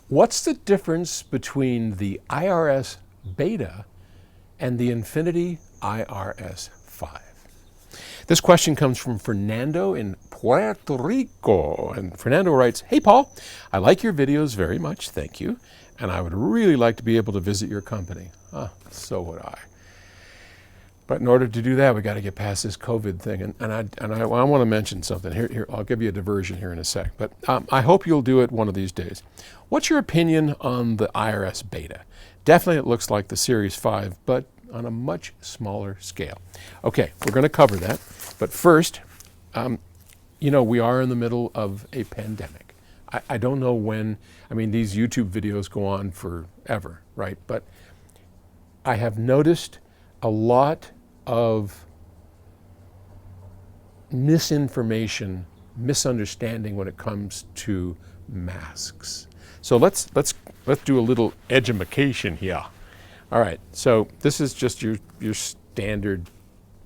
What's the difference between the IRS Beta and the Infinity IRS V? This question comes from Fernando in Puerto Rico. And Fernando writes, "Hey Paul, I like your videos very much, thank you. And I would really like to be able to visit your company." So would I. But in order to do that, we got to get past this COVID thing. And I want to mention something. Here, I'll give you a diversion here in a sec. But I hope you'll do it one of these days. What's your opinion on the IRS Beta? Definitely it looks like the Series 5, but on a much smaller scale. Okay, we're going to cover that. But first, we are in the middle of a pandemic. I don't know when, these YouTube videos go on forever, right? But I have noticed a lot of misinformation, misunderstanding when it comes to masks. So let's do a little edumacation here. All right, so this is just your standard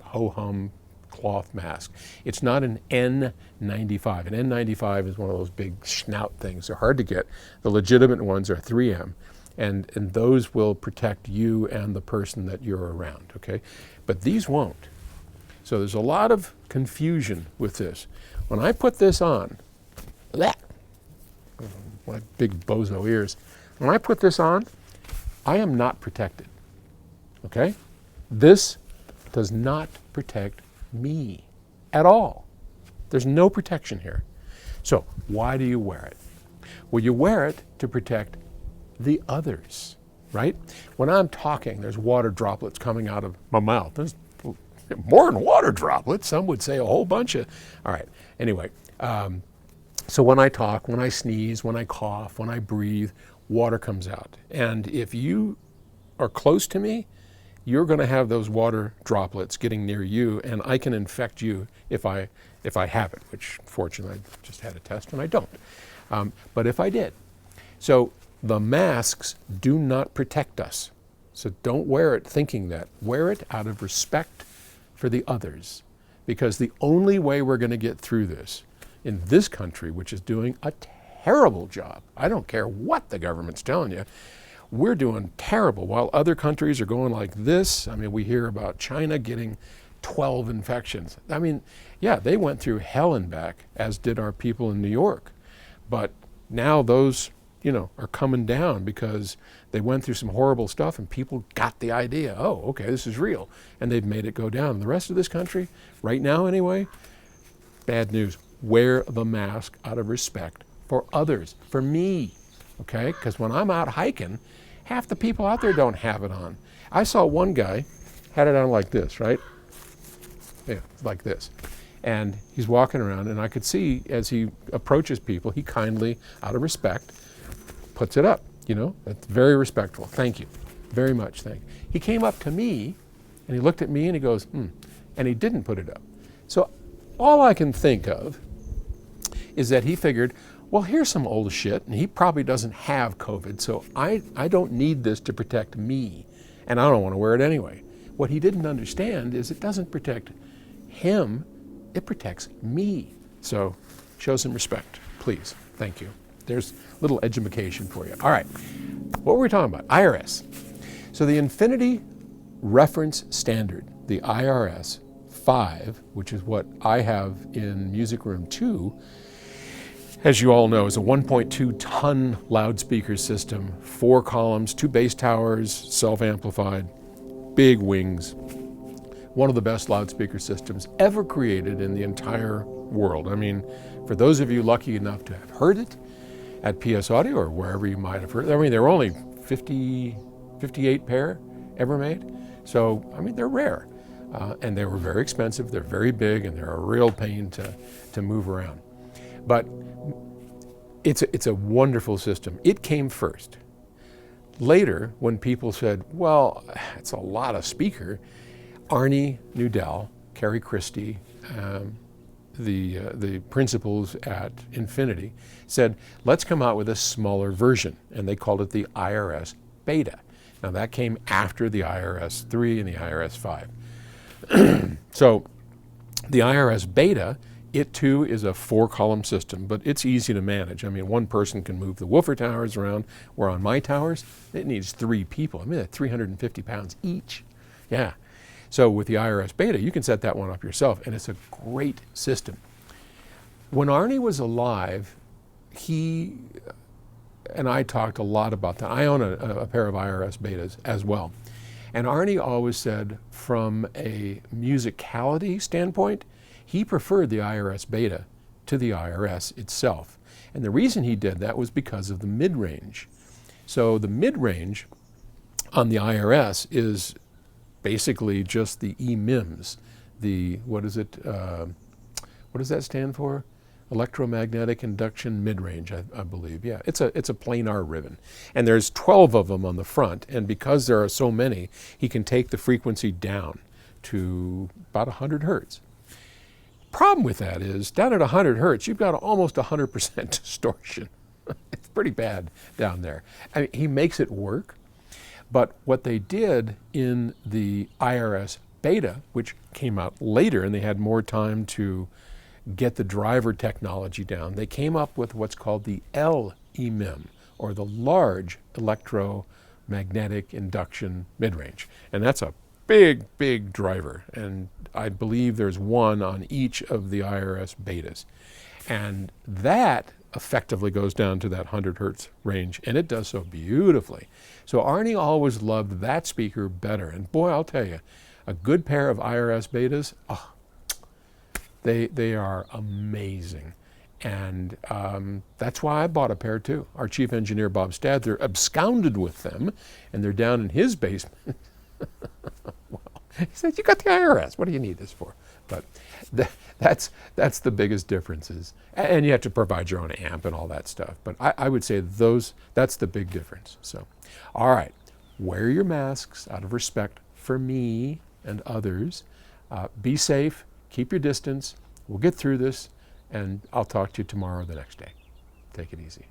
ho-hum cloth mask. It's not an N95. An N95 is one of those big snout things. They're hard to get. The legitimate ones are 3M. And those will protect you and the person that you're around, okay? But these won't. So there's a lot of confusion with this. When I put this on, my big bozo ears, when I put this on, I am not protected, okay? This does not protect me at all. There's no protection here. So why do you wear it? Well, you wear it to protect the others, right? When I'm talking, there's water droplets coming out of my mouth. There's more than water droplets. Some would say a whole bunch of, all right. Anyway, so when I talk, when I sneeze, when I cough, when I breathe, water comes out. And if you are close to me, you're going to have those water droplets getting near you, and I can infect you if I have it, which fortunately I just had a test and I don't. But if I did. So the masks do not protect us. So don't wear it thinking that. Wear it out of respect for the others. Because the only way we're going to get through this in this country, which is doing a terrible job, I don't care what the government's telling you, we're doing terrible. While other countries are going like this, we hear about China getting 12 infections. Yeah, they went through hell and back, as did our people in New York. But now those are coming down because they went through some horrible stuff and people got the idea, oh, okay, this is real. And they've made it go down. The rest of this country, right now anyway, bad news. Wear the mask out of respect for others, for me, okay? Because when I'm out hiking, half the people out there don't have it on. I saw one guy had it on like this, right? Yeah, like this. And he's walking around, and I could see as he approaches people, he kindly, out of respect, puts it up, That's very respectful. Thank you. Very much, thank you. He came up to me, and he looked at me, and he goes, and he didn't put it up. So all I can think of is that he figured, well, here's some old shit, and he probably doesn't have COVID, so I don't need this to protect me, and I don't want to wear it anyway. What he didn't understand is it doesn't protect him, it protects me. So show some respect, please. Thank you. There's a little edumacation for you. All right, what were we talking about? IRS. So the Infinity Reference Standard, the IRS V, which is what I have in Music Room 2, as you all know, is a 1.2 ton loudspeaker system, 4 columns, 2 bass towers, self-amplified, big wings. One of the best loudspeaker systems ever created in the entire world. For those of you lucky enough to have heard it at PS Audio or wherever you might have heard it, there were only 58 pair ever made. So, they're rare. And they were very expensive, they're very big, and they're a real pain to move around. But it's a wonderful system. It came first. Later, when people said, well, it's a lot of speaker, Arnie Nudell, Carrie Christie, the principals at Infinity, said, let's come out with a smaller version. And they called it the IRS Beta. Now that came after the IRS 3 and the IRS 5. So the IRS Beta It too is a 4-column system, but it's easy to manage. I mean, one person can move the woofer towers around, where on my towers, it needs 3 people. I mean, they're 350 pounds each. Yeah. So with the IRS Beta, you can set that one up yourself, and it's a great system. When Arnie was alive, he and I talked a lot about that. I own a pair of IRS Betas as well. And Arnie always said, from a musicality standpoint, he preferred the IRS Beta to the IRS itself. And the reason he did that was because of the mid-range. So the mid-range on the IRS is basically just the EMIMS, the, what does that stand for? Electromagnetic induction mid-range, I believe. Yeah, it's a planar ribbon. And there's 12 of them on the front, and because there are so many, he can take the frequency down to about 100 hertz. Problem with that is, down at 100 hertz, you've got almost 100% distortion. It's pretty bad down there. I mean, he makes it work, but what they did in the IRS Beta, which came out later and they had more time to get the driver technology down, they came up with what's called the LEMIM, or the Large Electromagnetic Induction Midrange. And that's a big, big driver. And I believe there's one on each of the IRS Betas. And that effectively goes down to that 100 hertz range, and it does so beautifully. So Arnie always loved that speaker better. And boy, I'll tell you, a good pair of IRS Betas, oh, they are amazing. And that's why I bought a pair too. Our chief engineer, Bob Stadler, absconded with them, and they're down in his basement. Well, he said, "You got the IRS. What do you need this for?" But that's the biggest differences. And you have to provide your own amp and all that stuff. But I would say that's the big difference. So, all right, wear your masks out of respect for me and others. Be safe. Keep your distance. We'll get through this, and I'll talk to you tomorrow or the next day. Take it easy.